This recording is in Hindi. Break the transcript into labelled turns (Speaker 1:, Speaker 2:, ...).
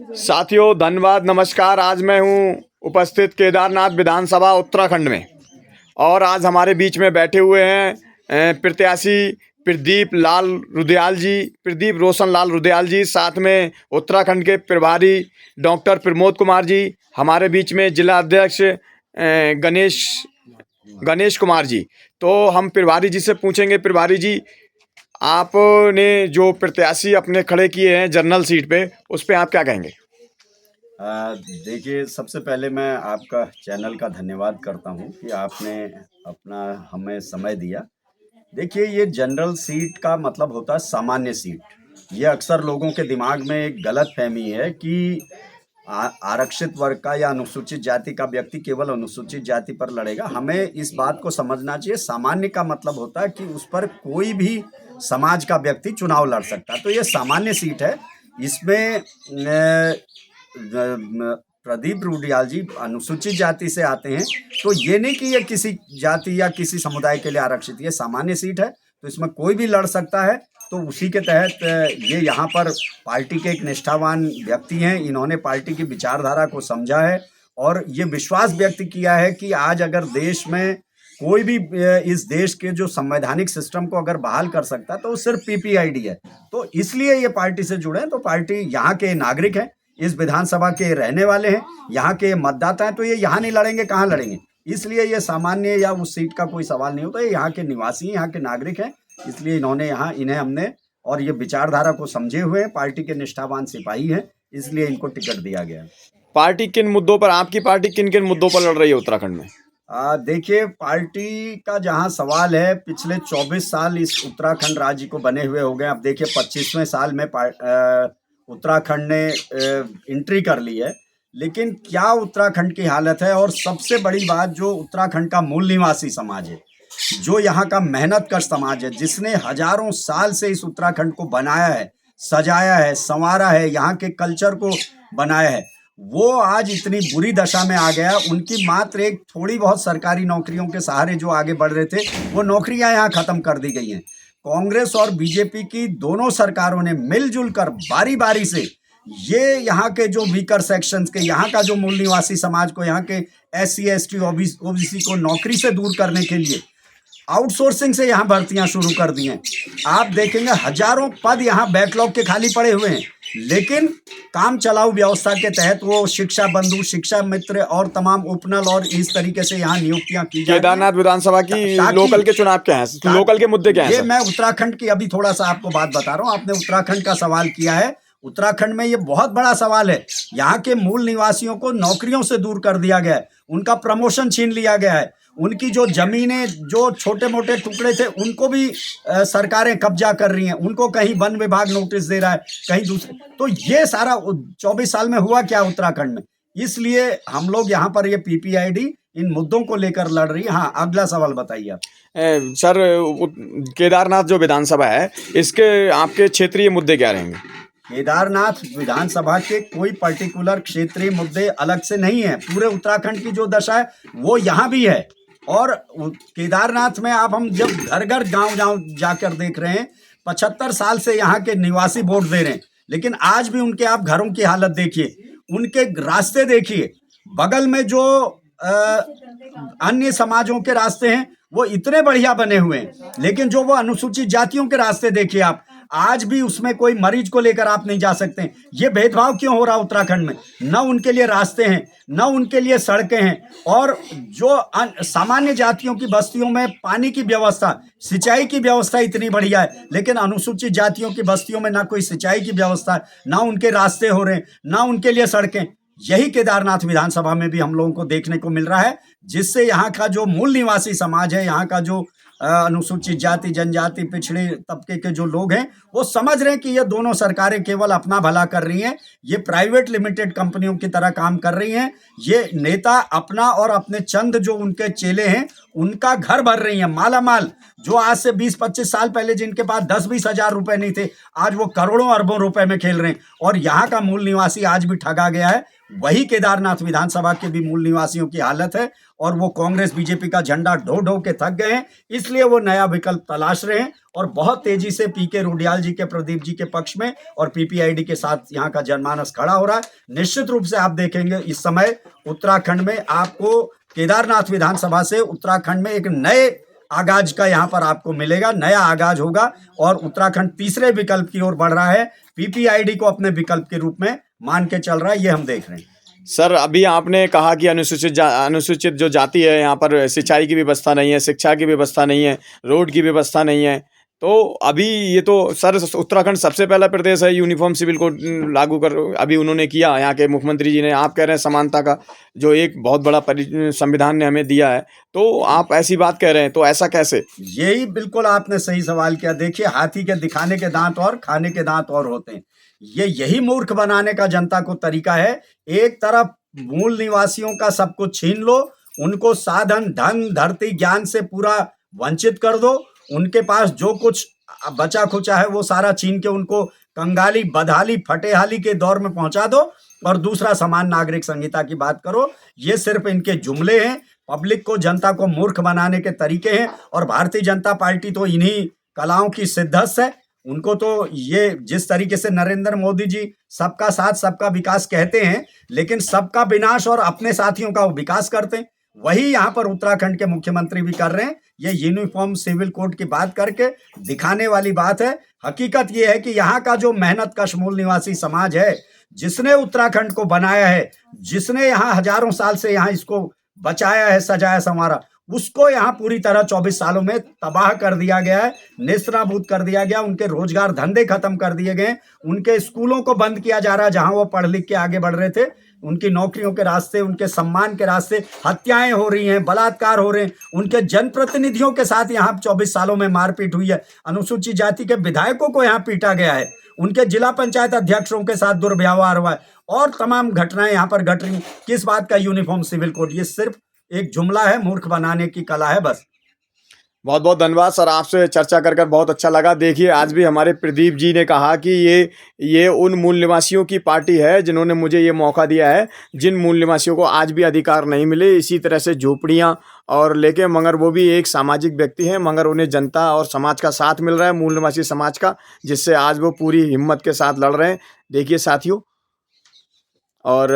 Speaker 1: साथियों धन्यवाद, नमस्कार। आज मैं हूं उपस्थित केदारनाथ विधानसभा उत्तराखंड में और आज हमारे बीच में बैठे हुए हैं प्रत्याशी प्रदीप रोशन लाल रुदयाल जी, साथ में उत्तराखंड के प्रभारी डॉक्टर प्रमोद कुमार जी, हमारे बीच में जिला अध्यक्ष गणेश कुमार जी। तो हम प्रभारी जी से पूछेंगे, प्रभारी जी आपने जो प्रत्याशी अपने खड़े किए हैं जनरल सीट पे, उस पे आप क्या कहेंगे?
Speaker 2: देखिए, सबसे पहले मैं आपका चैनल का धन्यवाद करता हूं कि आपने अपना हमें समय दिया। देखिए, ये जनरल सीट का मतलब होता है सामान्य सीट। ये अक्सर लोगों के दिमाग में एक गलतफहमी है कि आरक्षित वर्ग का या अनुसूचित जाति का व्यक्ति केवल अनुसूचित जाति पर लड़ेगा। हमें इस बात को समझना चाहिए, सामान्य का मतलब होता है कि उस पर कोई भी समाज का व्यक्ति चुनाव लड़ सकता है। तो ये सामान्य सीट है। इसमें प्रदीप रुदयाल जी अनुसूचित जाति से आते हैं, तो ये नहीं कि ये किसी जाति या किसी समुदाय के लिए आरक्षित, ये सामान्य सीट है, तो इसमें कोई भी लड़ सकता है। तो उसी के तहत ये यहाँ पर पार्टी के एक निष्ठावान व्यक्ति हैं। इन्होंने पार्टी की विचारधारा को समझा है और ये विश्वास व्यक्त किया है कि आज अगर देश में कोई भी इस देश के जो संवैधानिक सिस्टम को अगर बहाल कर सकता है तो सिर्फ पीपीआईडी है। तो इसलिए ये पार्टी से जुड़े हैं। तो पार्टी यहाँ के नागरिक हैं, इस विधानसभा के रहने वाले हैं, यहाँ के मतदाता हैं, तो ये यहाँ नहीं लड़ेंगे, कहाँ लड़ेंगे? इसलिए ये सामान्य या उस सीट का कोई सवाल नहीं होता। ये यहाँ के निवासी हैं, यहाँ के नागरिक हैं, इसलिए इन्हें हमने और ये विचारधारा को समझे हुए पार्टी के निष्ठावान सिपाही हैं, इसलिए इनको टिकट दिया गया है।
Speaker 1: पार्टी किन मुद्दों पर, आपकी पार्टी किन किन मुद्दों पर लड़ रही है उत्तराखंड में?
Speaker 2: देखिए, पार्टी का जहां सवाल है, पिछले 24 साल इस उत्तराखंड राज्य को बने हुए हो गए। अब देखिए 25वें साल में उत्तराखंड ने एंट्री कर ली है, लेकिन क्या उत्तराखंड की हालत है। और सबसे बड़ी बात, जो उत्तराखंड का मूल निवासी समाज है, जो यहाँ का मेहनत कश समाज है, जिसने हजारों साल से इस उत्तराखंड को बनाया है, सजाया है, संवारा है, यहाँ के कल्चर को बनाया है, वो आज इतनी बुरी दशा में आ गया। उनकी मात्र एक थोड़ी बहुत सरकारी नौकरियों के सहारे जो आगे बढ़ रहे थे, वो नौकरियां यहाँ खत्म कर दी गई हैं। कांग्रेस और बीजेपी की दोनों सरकारों ने मिलजुल कर बारी बारी से ये यहाँ के जो वीकर सेक्शंस के, यहाँ का जो मूल निवासी समाज को, यहाँ के SC ST ओबीसी को नौकरी से दूर करने के लिए आउटसोर्सिंग से यहाँ भर्तियां शुरू कर दी हैं। आप देखेंगे हजारों पद यहाँ बैकलॉग के खाली पड़े हुए हैं, लेकिन काम चलाऊ व्यवस्था के तहत वो शिक्षा बंधु, शिक्षा मित्र और तमाम उपनल और इस तरीके से यहाँ नियुक्तियां की जाती हैं।
Speaker 1: केदारनाथ विधानसभा की लोकल के चुनाव क्या है, लोकल के मुद्दे क्या हैं?
Speaker 2: ये मैं उत्तराखंड की अभी थोड़ा सा आपको बात बता रहा हूँ। आपने उत्तराखंड का सवाल किया है, उत्तराखंड में ये बहुत बड़ा सवाल है। यहाँ के मूल निवासियों को नौकरियों से दूर कर दिया गया है, उनका प्रमोशन छीन लिया गया है, उनकी जो जमीनें, जो छोटे मोटे टुकड़े थे, उनको भी सरकारें कब्जा कर रही हैं, उनको कहीं वन विभाग नोटिस दे रहा है, कहीं दूसरे। तो ये सारा 24 साल में हुआ क्या उत्तराखंड में? इसलिए हम लोग यहाँ पर ये पीपीआईडी इन मुद्दों को लेकर लड़ रही है। हाँ, अगला सवाल बताइए आप।
Speaker 1: सर, केदारनाथ जो विधानसभा है, इसके आपके क्षेत्रीय मुद्दे क्या रहेंगे?
Speaker 2: केदारनाथ विधानसभा के कोई पर्टिकुलर क्षेत्रीय मुद्दे अलग से नहीं है। पूरे उत्तराखंड की जो दशा है वो यहाँ भी है। और केदारनाथ में आप हम जब घर घर गांव जाकर देख रहे हैं, 75 साल से यहाँ के निवासी वोट दे रहे हैं, लेकिन आज भी उनके आप घरों की हालत देखिए, उनके रास्ते देखिए, बगल में जो अन्य समाजों के रास्ते हैं वो इतने बढ़िया बने हुए हैं, लेकिन जो वो अनुसूचित जातियों के रास्ते देखिए आप, आज भी उसमें कोई मरीज को लेकर आप नहीं जा सकते। ये भेदभाव क्यों हो रहा उत्तराखंड में? न उनके लिए रास्ते हैं, न उनके लिए सड़कें हैं, और जो सामान्य जातियों की बस्तियों में पानी की व्यवस्था, सिंचाई की व्यवस्था इतनी बढ़िया है, लेकिन अनुसूचित जातियों की बस्तियों में ना कोई सिंचाई की व्यवस्था है, ना उनके रास्ते हो रहे हैं, ना उनके लिए सड़कें। यही केदारनाथ विधानसभा में भी हम लोगों को देखने को मिल रहा है, जिससे यहाँ का जो मूल निवासी समाज है, यहाँ का जो अनुसूचित जाति, जनजाति, पिछड़े तबके के जो लोग हैं, वो समझ रहे हैं कि ये दोनों सरकारें केवल अपना भला कर रही हैं, ये प्राइवेट लिमिटेड कंपनियों की तरह काम कर रही हैं। ये नेता अपना और अपने चंद जो उनके चेले हैं उनका घर भर रही हैं, माला माल। जो आज से 20-25 साल पहले जिनके पास 10-20 हजार रुपए नहीं थे, आज वो करोड़ों अरबों रुपए में खेल रहे हैं, और यहाँ का मूल निवासी आज भी ठगा गया है। वही केदारनाथ विधानसभा के भी मूल निवासियों की हालत है। और वो कांग्रेस बीजेपी का झंडा ढो ढो के थक गए हैं, इसलिए वो नया विकल्प तलाश रहे हैं और बहुत तेजी से पीके रुडियाल जी के, प्रदीप जी के पक्ष में और पीपीआईडी के साथ यहाँ का जनमानस खड़ा हो रहा है। निश्चित रूप से आप देखेंगे इस समय उत्तराखंड में आपको केदारनाथ विधानसभा से उत्तराखंड में एक नए आगाज का यहाँ पर आपको मिलेगा, नया आगाज होगा और उत्तराखंड तीसरे विकल्प की ओर बढ़ रहा है। पीपीआईडी को अपने विकल्प के रूप में मान के चल रहा है, ये हम देख रहे हैं।
Speaker 1: सर, अभी आपने कहा कि अनुसूचित जो जाति है, यहाँ पर सिंचाई की व्यवस्था नहीं है, शिक्षा की व्यवस्था नहीं है, रोड की व्यवस्था नहीं है। तो अभी ये तो सर उत्तराखंड सबसे पहला प्रदेश है यूनिफॉर्म सिविल कोड लागू कर, अभी उन्होंने किया यहाँ के मुख्यमंत्री जी ने। आप कह रहे हैं समानता का जो एक बहुत बड़ा संविधान ने हमें दिया है, तो आप ऐसी बात कह रहे हैं, तो ऐसा कैसे?
Speaker 2: यही बिल्कुल आपने सही सवाल किया। देखिए, हाथी के दिखाने के दांत और खाने के दांत और होते हैं। यही मूर्ख बनाने का जनता को तरीका है। एक तरफ मूल निवासियों का सब कुछ छीन लो, उनको साधन, धन, धरती, ज्ञान से पूरा वंचित कर दो, उनके पास जो कुछ बचा खुचा है वो सारा छीन के उनको कंगाली, बदहाली, फटेहाली के दौर में पहुंचा दो। और दूसरा, समान नागरिक संहिता की बात करो। ये सिर्फ इनके जुमले हैं, पब्लिक को, जनता को मूर्ख बनाने के तरीके हैं। और भारतीय जनता पार्टी तो इन्हीं कलाओं की सिद्धस्त है। उनको तो ये जिस तरीके से नरेंद्र मोदी जी सबका साथ सबका विकास कहते हैं, लेकिन सबका विनाश और अपने साथियों का वो विकास करते हैं, वही यहाँ पर उत्तराखंड के मुख्यमंत्री भी कर रहे हैं। ये यूनिफॉर्म सिविल कोड की बात करके दिखाने वाली बात है। हकीकत ये है कि यहाँ का जो मेहनत कश मूल निवासी समाज है, जिसने उत्तराखंड को बनाया है, जिसने यहाँ हजारों साल से यहाँ इसको बचाया है, सजाया संवारा, उसको यहाँ पूरी तरह 24 सालों में तबाह कर दिया गया है, नेस्तनाबूद कर दिया गया। उनके रोजगार धंधे खत्म कर दिए गए, उनके स्कूलों को बंद किया जा रहा है जहां वो पढ़ लिख के आगे बढ़ रहे थे। उनकी नौकरियों के रास्ते, उनके सम्मान के रास्ते हत्याएं हो रही हैं, बलात्कार हो रहे हैं। उनके जनप्रतिनिधियों के साथ यहाँ 24 सालों में मारपीट हुई है। अनुसूचित जाति के विधायकों को यहाँ पीटा गया है, उनके जिला पंचायत अध्यक्षों के साथ दुर्व्यवहार हुआ है और तमाम घटनाएं यहाँ पर घट रही। किस बात का यूनिफॉर्म सिविल कोड? ये सिर्फ एक जुमला है, मूर्ख बनाने की कला है, बस।
Speaker 1: बहुत बहुत धन्यवाद सर, आपसे चर्चा कर बहुत अच्छा लगा। देखिए, आज भी हमारे प्रदीप जी ने कहा कि ये उन मूल निवासियों की पार्टी है जिन्होंने मुझे ये मौका दिया है, जिन मूल निवासियों को आज भी अधिकार नहीं मिले, इसी तरह से झोपड़ियाँ और लेके, मगर वो भी एक सामाजिक व्यक्ति हैं, मगर उन्हें जनता और समाज का साथ मिल रहा है, मूल निवासी समाज का, जिससे आज वो पूरी हिम्मत के साथ लड़ रहे हैं। देखिए साथियों, और